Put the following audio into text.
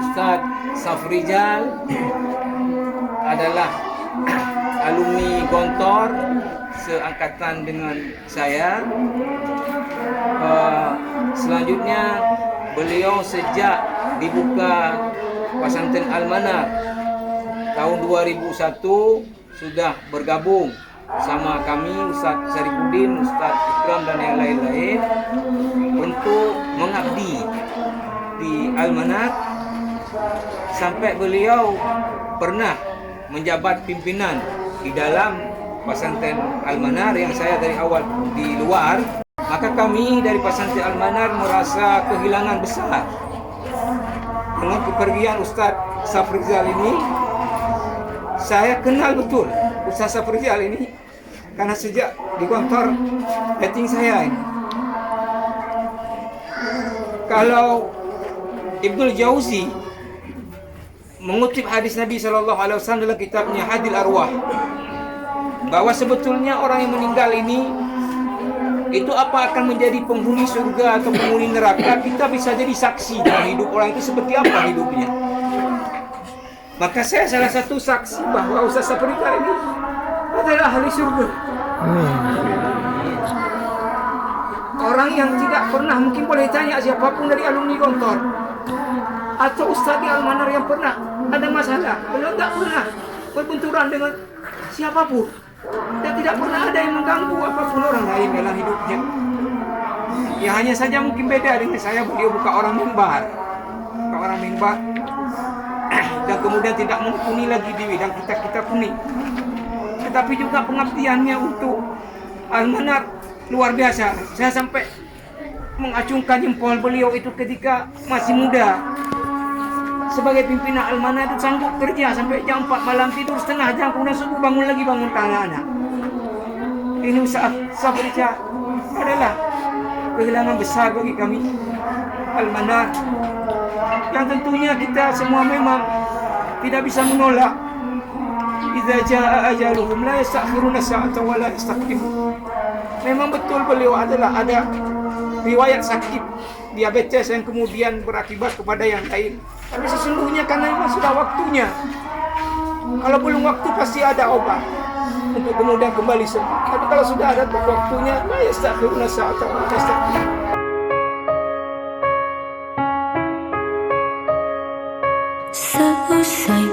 Ustaz Safrizal adalah alumni Gontor seangkatan dengan saya. Selanjutnya beliau sejak dibuka pesantren Al-Manar tahun 2001 sudah bergabung sama kami, Ustaz Syarifuddin, Ustaz Ikram dan yang lain-lain untuk mengabdi di Al-Manar sampai beliau pernah menjabat pimpinan di dalam pesantren Al-Manar yang saya dari awal di luar. Maka kami dari pesantren Al-Manar merasa kehilangan besar dengan kepergian Ustaz Safrizal ini. Saya kenal betul Ustaz Safrizal ini karena sejak di kantor dating saya ini. Kalau Ibnul Jauzi mengutip hadis Nabi SAW dalam kitabnya Hadil Arwah, bahwa sebetulnya orang yang meninggal ini itu apa akan menjadi penghuni surga atau penghuni neraka, kita bisa jadi saksi dalam hidup orang itu seperti apa hidupnya. Maka saya salah satu saksi bahwa Ustaz Safrizal ini adalah ahli surga. Orang yang tidak pernah, mungkin boleh tanya siapapun dari alumni Gontor atau Ustaz di Al-Manar yang pernah ada masalah, beliau tidak pernah berbenturan dengan siapapun dan tidak pernah ada yang mengganggu apapun orang lain dalam hidupnya. Ya hanya saja mungkin beda dengan saya, beliau bukan orang mimbar dan kemudian tidak mumpuni lagi di bidang kita kuning. Tetapi juga pengabdiannya untuk Al-Manar luar biasa. Saya sampai mengacungkan jempol beliau itu ketika masih muda. Sebagai pimpinan Al-Manar itu sanggup kerja sampai jam 4 malam, tidur setengah jam, kemudian subuh bangun lagi, bangun anak-anak. Ini Ustaz Safrizal adalah kehilangan besar bagi kami Al-Manar, yang tentunya kita semua memang tidak bisa menolak. Idza jaa ajaluhum la yastakhiruna sa'atan wa la yastaqdimun. Memang betul beliau adalah ada riwayat sakit diabetes yang kemudian berakibat kepada yang lain. Tapi sesungguhnya karena memang sudah waktunya. Kalau belum waktu pasti ada obat untuk kemudian kembali sembuh. Tapi kalau sudah ada waktunya, la yastakhiruna sa'atan wa la yastaqdimun. Selesai